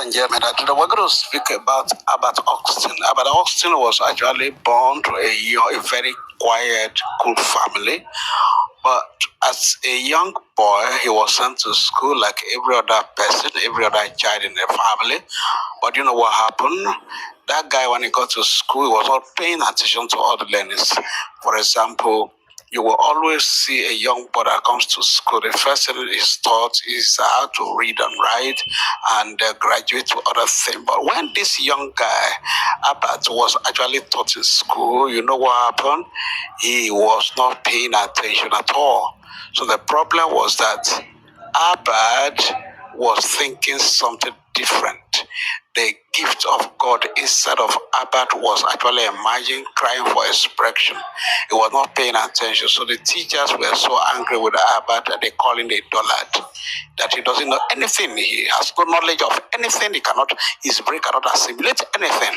and gentlemen, today we're going to speak about Albert Austin. Albert Austin was actually born to a very quiet, cool family. But as a young boy, he was sent to school like every other person, every other child in the family. But you know what happened? That guy, when he got to school, he was not paying attention to all the learners. For example, you will always see a young boy that comes to school. The first thing is taught is how to read and write and graduate to other things. But when this young guy, Albert, was actually taught in school, you know what happened? He was not paying attention at all. So the problem was that Albert was thinking something different. The gift of God inside of Albert was actually emerging, crying for expression. He was not paying attention. So the teachers were so angry with Albert that they call him a dullard, that he doesn't know anything. He has no knowledge of anything. His brain cannot assimilate anything.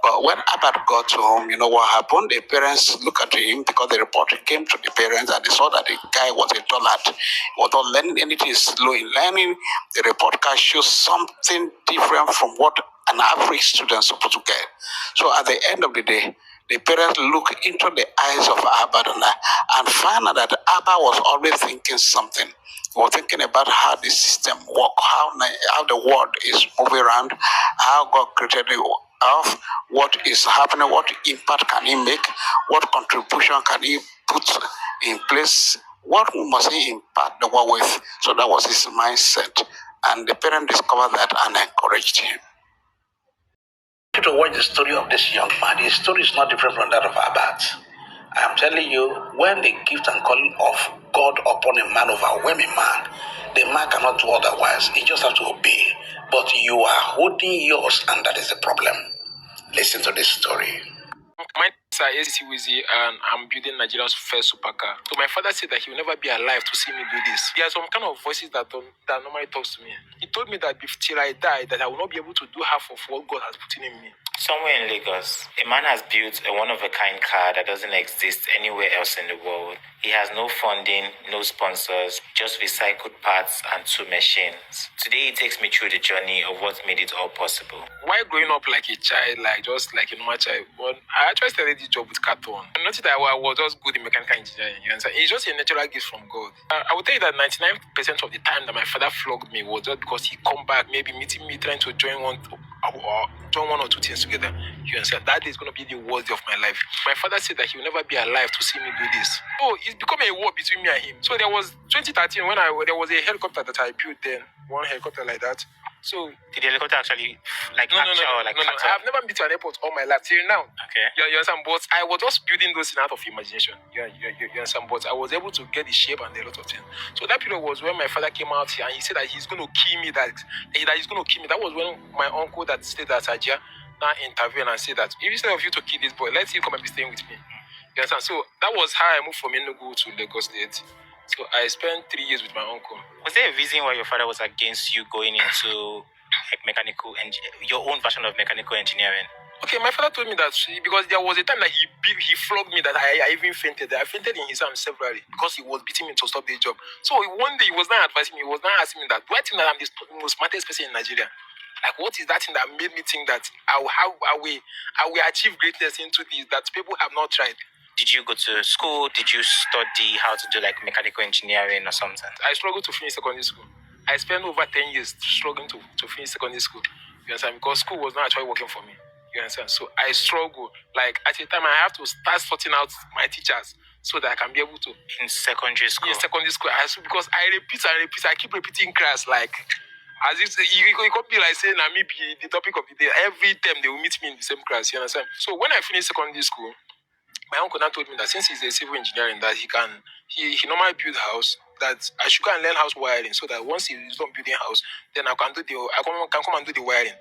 But when Albert got home, you know what happened? The parents looked at him because the report came to the parents and they saw that the guy was a dullard. He was not learning anything, slow in learning. The report card shows something different from what an average student is supposed to get. So at the end of the day, the parents look into the eyes of Albert and find out that Albert was always thinking something. He was thinking about how the system works, how the world is moving around, how God created the earth, what is happening, what impact can he make, what contribution can he put in place, what must he impact the world with. So that was his mindset. And the parent discovered that and encouraged him. To watch the story of this young man. His story is not different from that of Albert. I am telling you, when the gift and calling of God upon a man overwhelm a man, the man cannot do otherwise. He just has to obey. But you are holding yours, and that is the problem. Listen to this story. My name is Wizi, and I'm building Nigeria's first supercar. So my father said that he will never be alive to see me do this. There are some kind of voices that normally talks to me. He told me that till I die, that I will not be able to do half of what God has put in me. Somewhere in Lagos, a man has built a one-of-a-kind car that doesn't exist anywhere else in the world. He has no funding, no sponsors, just recycled parts and 2 machines. Today, he takes me through the journey of what made it all possible. While growing up like a child, just like a normal child, but I actually started this job with carton. I noticed that I was just good in mechanical engineering. You understand? It's just a natural gift from God. I would tell you that 99% of the time that my father flogged me was just because he come back, maybe meeting me, trying to join one or two things together. You understand? That day is going to be the worst day of my life. My father said that he will never be alive to see me do this. Oh, it's become a war between me and him. So there was 2013 when there was a helicopter that I built then, one helicopter like that. So did the helicopter actually no. I've never been to an airport all my life till now. Okay. You understand? But I was just building those things out of imagination. You understand? But I was able to get the shape and a lot of things. So that period was when my father came out here and he said that he's going to kill me. That he's going to kill me. That was when my uncle that stayed at Sajia now intervened and said that instead of you to kill this boy, let him come and be staying with me. You understand? So that was how I moved from Enugu to Lagos State. So I spent 3 years with my uncle. Was there a reason why your father was against you going into your own version of mechanical engineering? Okay, my father told me that because there was a time that he flogged me that I even fainted. I fainted in his arms severally because he was beating me to stop the job. So one day he was not advising me, he was not asking me that, do I think that I'm the most smartest person in Nigeria? Like, what is that thing that made me think that I will achieve greatness into this that people have not tried? Did you go to school? Did you study how to do like mechanical engineering or something? I struggled to finish secondary school. I spent over 10 years struggling to finish secondary school. You understand? Because school was not actually working for me. You understand? So I struggled. Like, at a time, I have to start sorting out my teachers so that I can be able to. In secondary school? In secondary school. Because I repeat and repeat. I keep repeating class. Like, as if you could be like saying, I'm the topic of the day. Every time they will meet me in the same class. You understand? So when I finished secondary school, my uncle now told me that since he's a civil engineer, that he normally build house, that I should go and learn house wiring so that once he's done building house, then I can come and do the wiring.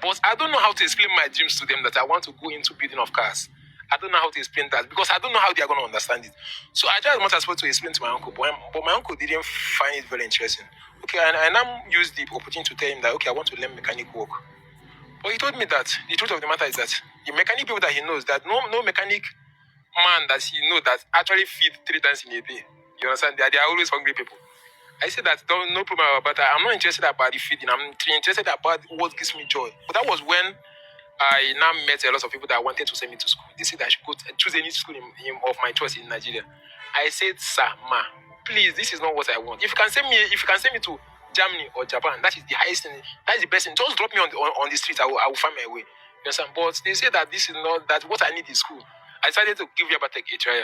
But I don't know how to explain my dreams to them that I want to go into building of cars. I don't know how to explain that because I don't know how they are going to understand it. So I tried as much as possible to explain to my uncle, but my uncle didn't find it very interesting. Okay, and I now used the opportunity to tell him that, okay, I want to learn mechanic work. But he told me that the truth of the matter is that the mechanic people that he knows, that no mechanic man that he knows that actually feed 3 times in a day. You understand? They are always hungry people. I said that no problem about that. I'm not interested about the feeding. I'm interested about what gives me joy. But that was when I now met a lot of people that wanted to send me to school. They said I should choose any school of my choice in Nigeria. I said, sir, ma, please, this is not what I want. If you can send me to Germany or Japan, that is the highest thing. That is the best thing. Just drop me on the street. I will find my way. You understand? But they say that this is not that what I need is school. I decided to give Yabatek a try.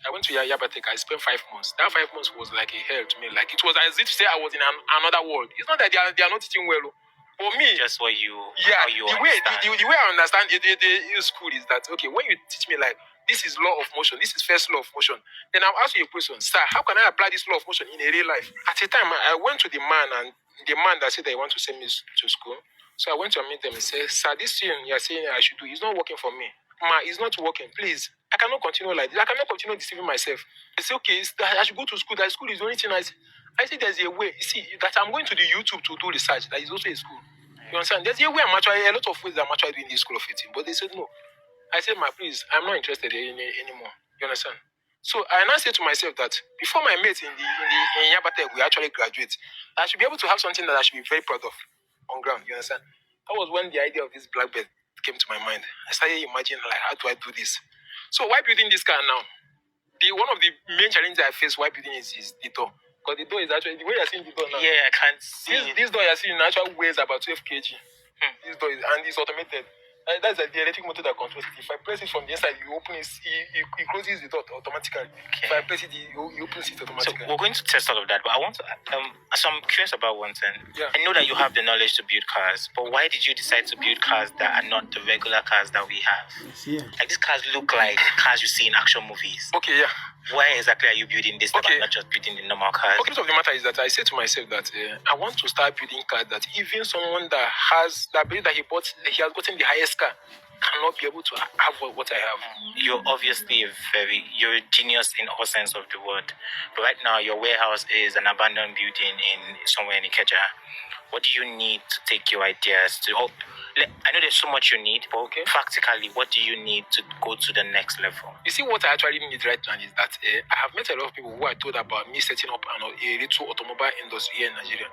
I went to Yabatek. I spent 5 months. That 5 months was like a hell to me. Like it was as if say I was in another world. It's not that they are not teaching well. For me, Just what you, yeah, how you understand. the way I understand the school is that okay, when you teach me like this is law of motion, this is first law of motion, then I'll ask you a question, sir, how can I apply this law of motion in a real life? At the time, I went to the man and the man that said that he want to send me to school. So I went to meet them and said, sir, this thing you're saying I should do is not working for me. Ma, it's not working. Please, I cannot continue like this. I cannot continue deceiving myself. They say, okay, I should go to school. That school is the only thing I say there's a way. You see, that I'm going to the YouTube to do research. That is also a school. You understand? There's a way I'm actually, a lot of ways that I'm actually doing this school of 18. But they said no. I said, ma, please, I'm not interested anymore. You understand? So I now say to myself that before my mates in Yabatek will actually graduate, I should be able to have something that I should be very proud of on ground. You understand? That was when the idea of this blackbird came to my mind. I started imagining like how do I do this? So why building this car now? One of the main challenges I face while building is the door. Because the door is actually the way you're seeing the door now. Yeah, I can't see. This door you're seeing actually weighs about 12 kg. This door is and it's automated. That's the electric motor that controls it. If I press it from the inside, you open it, it closes the door automatically. Okay. If I press it, you opens it So automatically. we're going to test all of that, but I want to. So I'm curious about one thing. Yeah. I know that you have the knowledge to build cars, but why did you decide to build cars that are not the regular cars that we have? Yeah. Like these cars look like cars you see in action movies. Okay, yeah. Why exactly are you building this type Okay. and not just building the normal cars? The truth of the matter is that I say to myself that I want to start building cars that even someone that believes that he has gotten the highest car cannot be able to have what I have. You're obviously you're a genius in all sense of the word. But right now, your warehouse is an abandoned building somewhere in Ikeja. What do you need to take your ideas to? I know there's so much you need, but practically, what do you need to go to the next level? You see, what I actually need right now is that I have met a lot of people who are told about me setting up a little automobile industry here in Nigeria.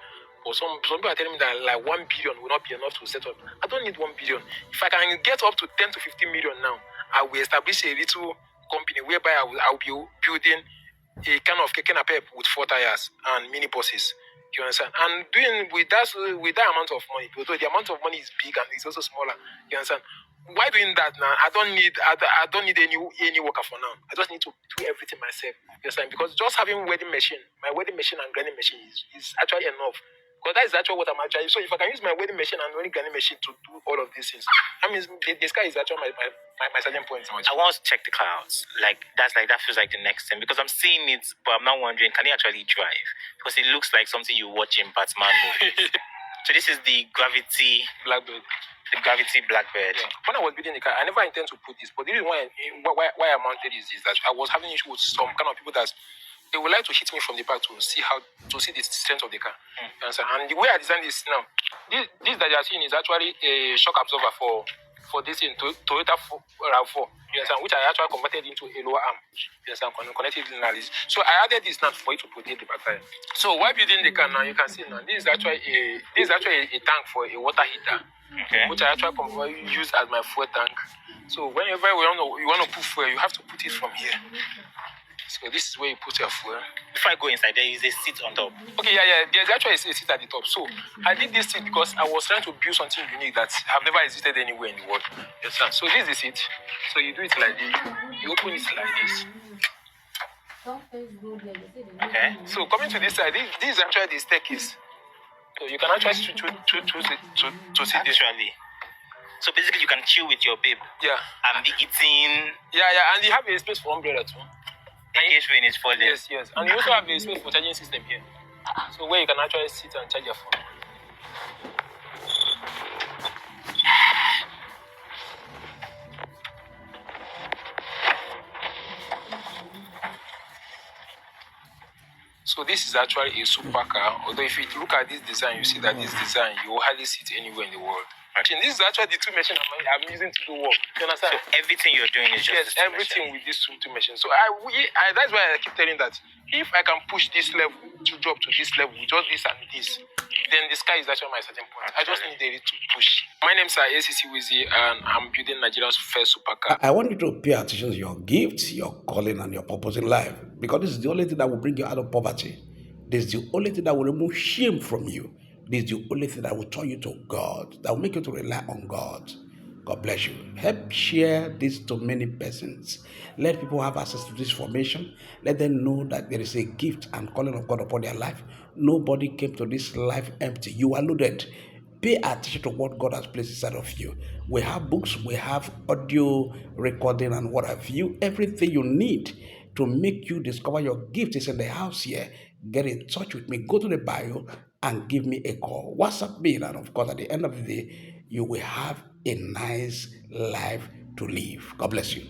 But some people are telling me that like 1 billion will not be enough to set up. I don't need 1 billion. If I can get up to 10 to 15 million now, I will establish a little company whereby I will be building a kind of keke napep with 4 tires and mini buses. You understand? And doing with that amount of money, although the amount of money is big and it's also smaller. You understand? Why doing that now? I don't need any worker for now. I just need to do everything myself. You understand? Because just having my wedding machine and grinding machine is actually enough. Because that is actually what I'm actually. So if I can use my wedding machine and only grinding machine to do all of these things, I mean, the sky is actually my selling point. I want to check the car out. That feels like the next thing because I'm seeing it, but I'm not wondering, can it actually drive? Because it looks like something you watch in Batman movies. So this is the Gravity Blackbird. The Gravity Blackbird. Yeah. When I was building the car, I never intend to put this, but the reason why I mounted is that I was having issues with some kind of people that they would like to hit me from the back to see the strength of the car. You understand? And the way I designed this now, this that you are seeing is actually a shock absorber for this in Toyota RAV4. You understand? Which I actually converted into a lower arm. You understand? Connected in analysis. So I added this now for it to protect the back tire. So while building the car now, you can see now this is actually a tank for a water heater. Okay. Which I actually use as my fuel tank. So whenever you want to put fuel, you have to put it from here. So this is where you put your fuel. Before I go inside, there is a seat on top. Okay, yeah. There's actually a seat at the top. So I did this seat because I was trying to build something unique that have never existed anywhere in the world. Yes, sir. So this is the seat. So you do it like this. You open it like this. Okay. So coming to this side, this is actually the staircase. So you can actually choose it to sit there. Actually. So basically, you can chill with your babe. Yeah. And be eating. Yeah. And you have a space for umbrella too. In case rain is falling. Yes. And you also have a space for charging system here. So where you can actually sit and charge your phone. So this is actually a super car. Although if you look at this design, you see that this design you will hardly see it anywhere in the world. This is actually the two machines I'm using to do work. You understand? So everything you're doing is just yes, this two everything machine. with these two machines. So that's why I keep telling that if I can push this level to drop to this level with just this and this, then the sky is actually my starting point. I just need a little push. My name is ACC Wizi, and I'm building Nigeria's first supercar. I want you to pay attention to your gifts, your calling, and your purpose in life, because this is the only thing that will bring you out of poverty. This is the only thing that will remove shame from you. This is the only thing that will turn you to God, that will make you to rely on God. God bless you. Help share this to many persons. Let people have access to this information. Let them know that there is a gift and calling of God upon their life. Nobody came to this life empty. You are loaded. Pay attention to what God has placed inside of you. We have books, we have audio recording, and what have you. Everything you need to make you discover your gift is in the house here. Get in touch with me. Go to the bio and give me a call. WhatsApp me, and of course, at the end of the day, you will have a nice life to live. God bless you.